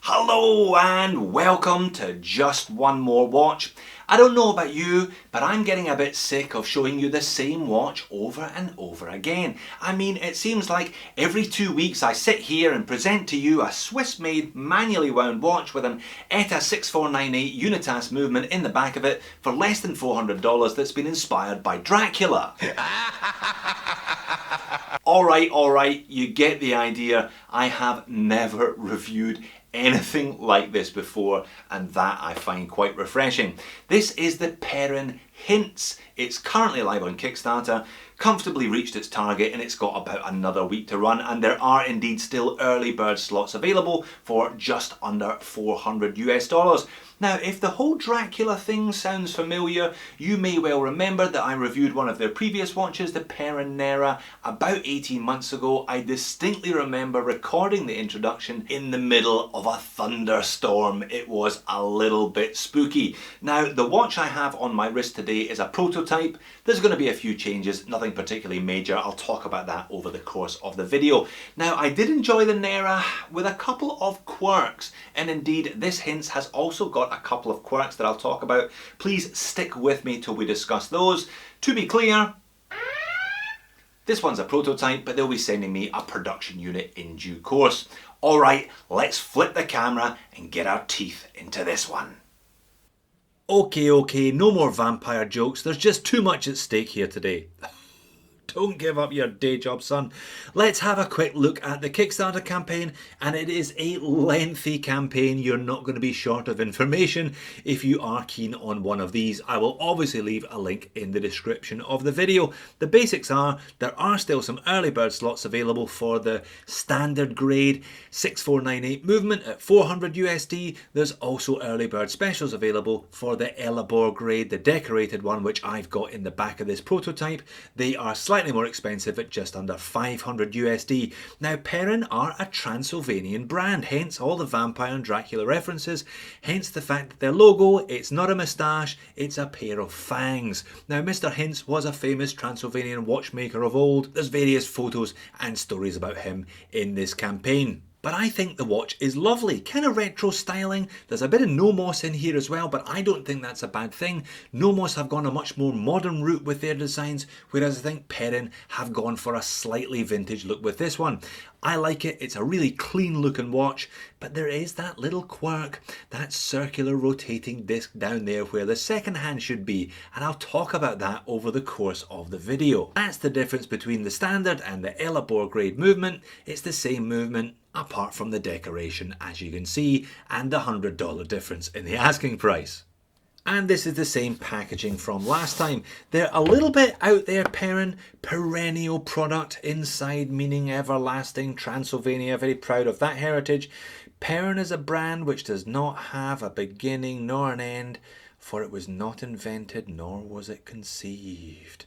Hello and welcome to Just One More Watch. I don't know about you, but I'm getting a bit sick of showing you the same watch over and over again. I mean, it seems like every 2 weeks I sit here and present to you a Swiss-made manually wound watch with an ETA 6498 Unitas movement in the back of it for less than $400 that's been inspired by Dracula. Alright, you get the idea. I have never reviewed anything like this before, and that I find quite refreshing. This is the Peren Hintz. It's currently live on Kickstarter, comfortably reached its target, and it's got about another week to run, and there are indeed still early bird slots available for just under $400 US. Now, if the whole Dracula thing sounds familiar, you may well remember that I reviewed one of their previous watches, the Peren Nera, about 18 months ago. I distinctly remember recording the introduction in the middle of a thunderstorm. It was a little bit spooky. Now, the watch I have on my wrist today is a prototype. There's going to be a few changes, nothing particularly major. I'll talk about that over the course of the video. Now, I did enjoy the Nera with a couple of quirks, and indeed this Hintz has also got a couple of quirks that I'll talk about. Please stick with me till we discuss those. To be clear, this one's a prototype, but they'll be sending me a production unit in due course. Alright, let's flip the camera and get our teeth into this one. Okay, no more vampire jokes. There's just too much at stake here today. Don't give up your day job, son. Let's have a quick look at the Kickstarter campaign, and it is a lengthy campaign. You're not going to be short of information if you are keen on one of these. I will obviously leave a link in the description of the video. The basics are there are still some early bird slots available for the standard grade 6498 movement at 400 USD. There's also early bird specials available for the Elabor grade, the decorated one, which I've got in the back of this prototype. They are slightly more expensive at just under 500 USD. Now, Peren are a Transylvanian brand, hence all the vampire and Dracula references, hence the fact that their logo, it's not a moustache, it's a pair of fangs. Now, Mr. Hintz was a famous Transylvanian watchmaker of old. There's various photos and stories about him in this campaign. But I think the watch is lovely, kind of retro styling. There's a bit of Nomos in here as well, but I don't think that's a bad thing. Nomos have gone a much more modern route with their designs, whereas I think Peren have gone for a slightly vintage look with this one. I like it, it's a really clean looking watch, but there is that little quirk, that circular rotating disc down there where the second hand should be, and I'll talk about that over the course of the video. That's the difference between the standard and the Elabor grade movement. It's the same movement, apart from the decoration, as you can see, and the $100 difference in the asking price. And this is the same packaging from last time. They're a little bit out there, Peren. Perennial product, inside meaning everlasting. Transylvania, very proud of that heritage. Peren is a brand which does not have a beginning nor an end, for it was not invented nor was it conceived.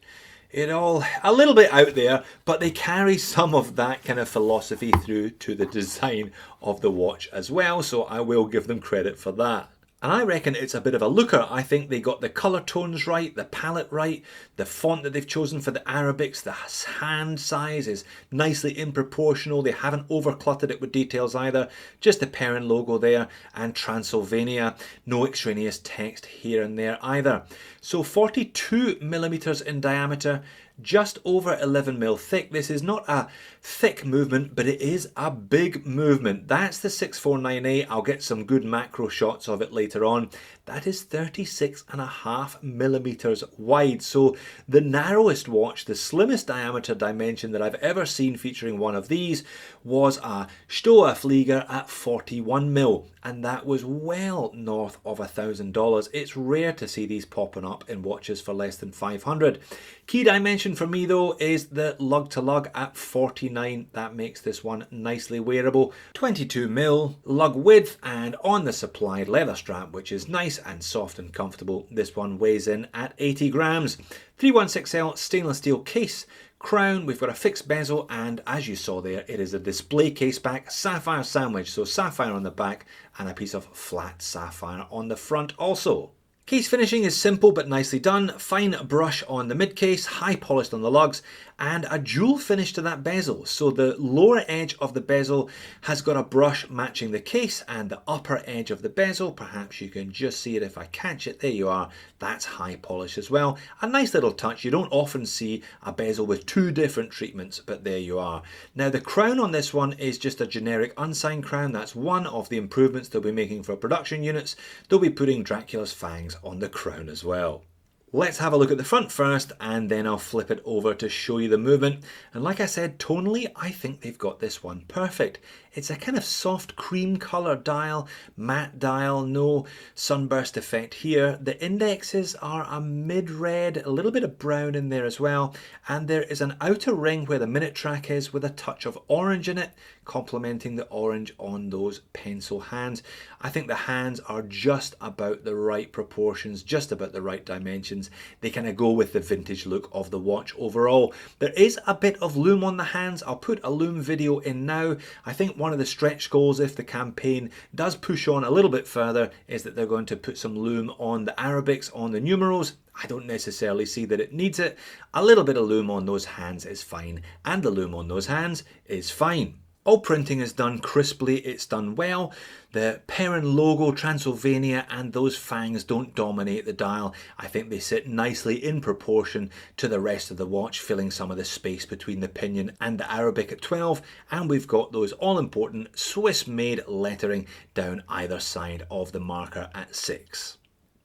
It all a little bit out there, but they carry some of that kind of philosophy through to the design of the watch as well, so I will give them credit for that. And I reckon it's a bit of a looker. I think they got the colour tones right, the palette right, the font that they've chosen for the Arabics, the hand size is nicely in proportional. They haven't overcluttered it with details either. Just the Peren logo there, and Transylvania. No extraneous text here and there either. So 42 millimeters in diameter, just over 11 mil thick. This is not a thick movement, but it is a big movement. That's the 6498. I'll get some good macro shots of it later on. That is 36.5 millimeters wide. So the narrowest watch, the slimmest diameter dimension that I've ever seen featuring one of these was a Stoa Flieger at 41 mil. And that was well north of $1,000. It's rare to see these popping up in watches for less than 500. Key dimension for me though is the lug to lug at 49. That makes this one nicely wearable. 22 mil lug width, and on the supplied leather strap, which is nice and soft and comfortable, this one weighs in at 80 grams. 316L stainless steel case. Crown, we've got a fixed bezel, and as you saw there, it is a display case back, sapphire sandwich, so sapphire on the back and a piece of flat sapphire on the front also. Case finishing is simple but nicely done. Fine brush on the mid case, high polished on the lugs, and a jewel finish to that bezel. So the lower edge of the bezel has got a brush matching the case, and the upper edge of the bezel, perhaps you can just see it if I catch it, there you are, that's high polish as well. A nice little touch. You don't often see a bezel with two different treatments, but there you are. Now the crown on this one is just a generic unsigned crown. That's one of the improvements they'll be making for production units. They'll be putting Dracula's fangs on the crown as well. Let's have a look at the front first, and then I'll flip it over to show you the movement. And like I said, tonally, I think they've got this one perfect. It's a kind of soft cream colour dial, matte dial, no sunburst effect here. The indexes are a mid-red, a little bit of brown in there as well. And there is an outer ring where the minute track is with a touch of orange in it, complementing the orange on those pencil hands. I think the hands are just about the right proportions, just about the right dimensions. They kind of go with the vintage look of the watch overall. There is a bit of loom on the hands. I'll put a loom video in now. I think one of the stretch goals, if the campaign does push on a little bit further, is that they're going to put some loom on the Arabics, on the numerals. I don't necessarily see that it needs it. A little bit of loom on those hands is fine, and the loom on those hands is fine. All printing is done crisply, it's done well. The Peren logo, Transylvania, and those fangs don't dominate the dial. I think they sit nicely in proportion to the rest of the watch, filling some of the space between the pinion and the Arabic at 12. And we've got those all-important Swiss-made lettering down either side of the marker at 6.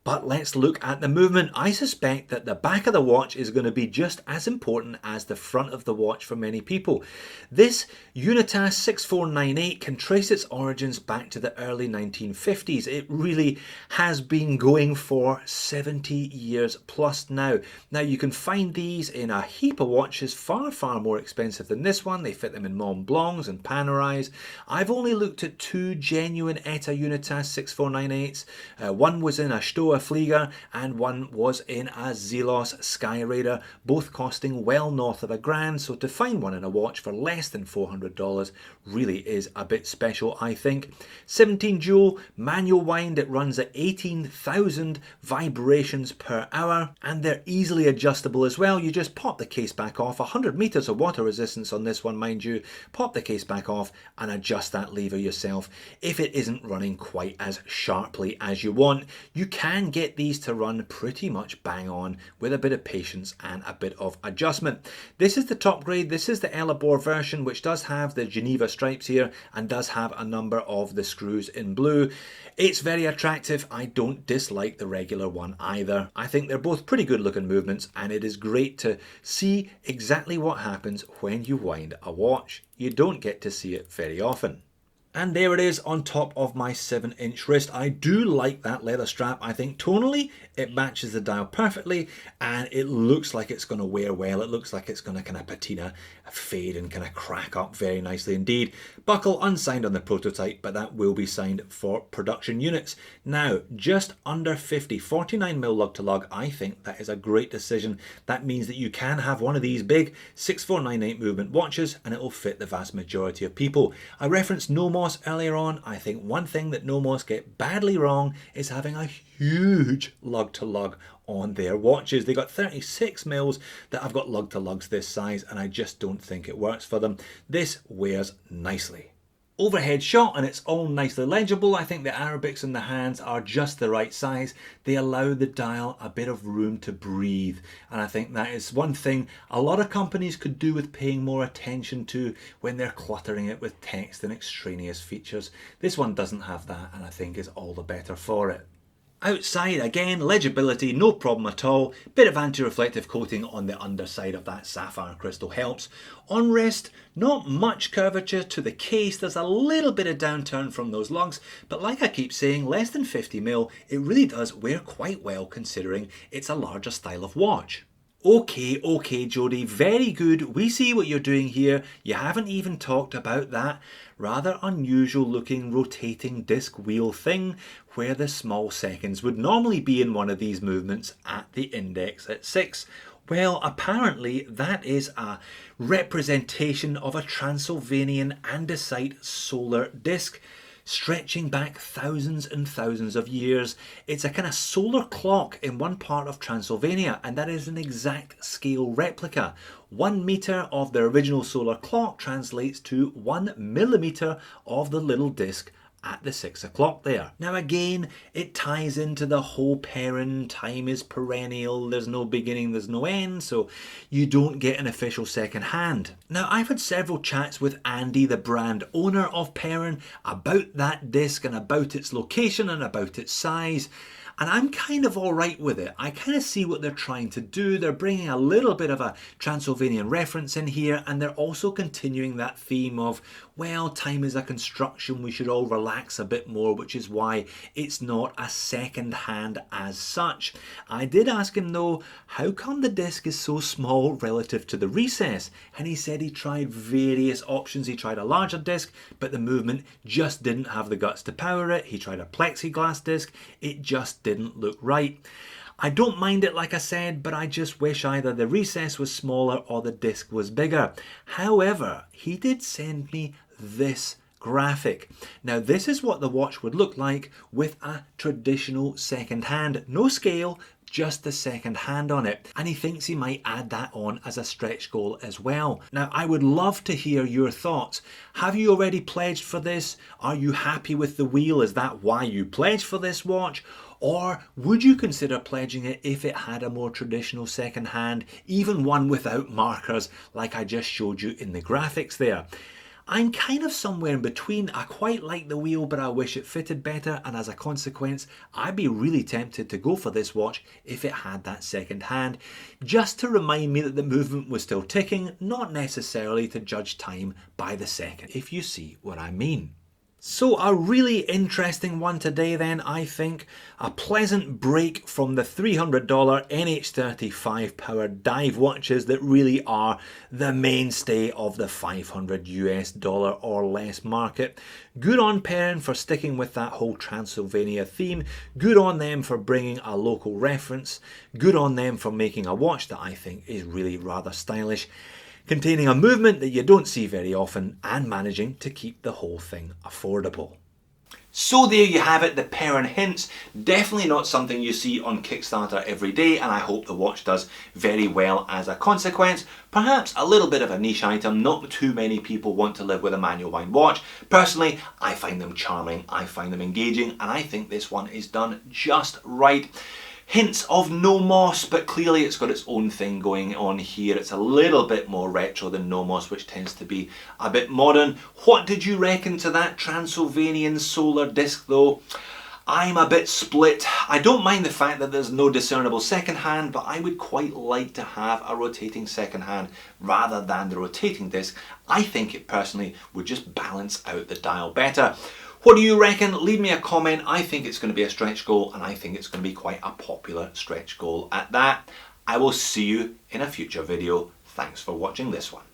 But let's look at the movement. I suspect that the back of the watch is going to be just as important as the front of the watch for many people. This Unitas 6498 can trace its origins back to the early 1950s. It really has been going for 70 years plus now. Now you can find these in a heap of watches, far more expensive than this one. They fit them in Mont Blancs and Panerais. I've only looked at two genuine ETA Unitas 6498s. One was in a Stoa Flieger and one was in a Zelos Sky Raider, both costing well north of $1,000. So to find one in a watch for less than $400 really is a bit special, I think. 17 jewel manual wind. It runs at 18,000 vibrations per hour, and they're easily adjustable as well. You just pop the case back off. 100 meters of water resistance on this one, mind you. Pop the case back off and adjust that lever yourself if it isn't running quite as sharply as you want. You can get these to run pretty much bang on with a bit of patience and a bit of adjustment. This is the top grade. This is the Elabor version, which does have the Geneva stripes here and does have a number of the screws in blue. It's very attractive. I don't dislike the regular one either. I think they're both pretty good looking movements, and it is great to see exactly what happens when you wind a watch. You don't get to see it very often. And there it is on top of my 7-inch wrist. I do like that leather strap. I think tonally it matches the dial perfectly, and it looks like it's going to wear well. It looks like it's going to kind of patina, fade and kind of crack up very nicely indeed. Buckle unsigned on the prototype, but that will be signed for production units. Now, just under 50, 49mm lug to lug. I think that is a great decision. That means that you can have one of these big 6498 movement watches and it will fit the vast majority of people. I referenced Nomos earlier on. I think one thing that Nomos get badly wrong is having a huge lug to lug on their watches. They got 36mm that have got lug to lugs this size, and I just don't think it works for them. This wears nicely. Overhead shot, and it's all nicely legible. I think the Arabics in the hands are just the right size. They allow the dial a bit of room to breathe, and I think that is one thing a lot of companies could do with paying more attention to when they're cluttering it with text and extraneous features. This one doesn't have that, and I think is all the better for it. Outside, again, legibility, no problem at all. Bit of anti-reflective coating on the underside of that sapphire crystal helps. On wrist, not much curvature to the case. There's a little bit of downturn from those lugs, but like I keep saying, less than 50mm, it really does wear quite well considering it's a larger style of watch. Okay, Jody, very good. We see what you're doing here. You haven't even talked about that rather unusual looking rotating disc wheel thing where the small seconds would normally be in one of these movements at the index at 6. Well, apparently that is a representation of a Transylvanian andesite solar disc. stretching back thousands and thousands of years. It's a kind of solar clock in one part of Transylvania, and that is an exact scale replica. 1 metre of the original solar clock translates to 1 millimetre of the little disc at the 6 o'clock there. Now again, it ties into the whole Peren, time is perennial, there's no beginning, there's no end, so you don't get an official second hand. Now I've had several chats with Andy, the brand owner of Peren, about that disc and about its location and about its size. And I'm kind of alright with it. I kind of see what they're trying to do. They're bringing a little bit of a Transylvanian reference in here, and they're also continuing that theme of, well, time is a construction, we should all relax a bit more, which is why it's not a second hand as such. I did ask him though, how come the disc is so small relative to the recess? And he said he tried various options. He tried a larger disc, but the movement just didn't have the guts to power it. He tried a plexiglass disc, it just didn't look right. I don't mind it, like I said, but I just wish either the recess was smaller or the disc was bigger. However, he did send me this graphic. Now this is what the watch would look like with a traditional second hand. No scale, just the second hand on it, and he thinks he might add that on as a stretch goal as well. Now I would love to hear your thoughts. Have you already pledged for this? Are you happy with the wheel? Is that why you pledged for this watch? Or would you consider pledging it if it had a more traditional second hand, even one without markers like I just showed you in the graphics there? I'm kind of somewhere in between. I quite like the wheel, but I wish it fitted better, and as a consequence I'd be really tempted to go for this watch if it had that second hand, just to remind me that the movement was still ticking, not necessarily to judge time by the second, if you see what I mean. So a really interesting one today then, I think. A pleasant break from the $300 NH35 powered dive watches that really are the mainstay of the $500 US or less market. Good on Peren for sticking with that whole Transylvania theme. Good on them for bringing a local reference. Good on them for making a watch that I think is really rather stylish, containing a movement that you don't see very often, and managing to keep the whole thing affordable. So there you have it, the Peren Hintz. Definitely not something you see on Kickstarter every day, and I hope the watch does very well as a consequence. Perhaps a little bit of a niche item. Not too many people want to live with a manual wind watch. Personally, I find them charming, I find them engaging, and I think this one is done just right. Hints of Nomos, but clearly it's got its own thing going on here. It's a little bit more retro than Nomos, which tends to be a bit modern. What did you reckon to that Transylvanian solar disc though? I'm a bit split. I don't mind the fact that there's no discernible second hand, but I would quite like to have a rotating second hand rather than the rotating disc. I think it personally would just balance out the dial better. What do you reckon? Leave me a comment. I think it's going to be a stretch goal, and I think it's going to be quite a popular stretch goal at that. I will see you in a future video. Thanks for watching this one.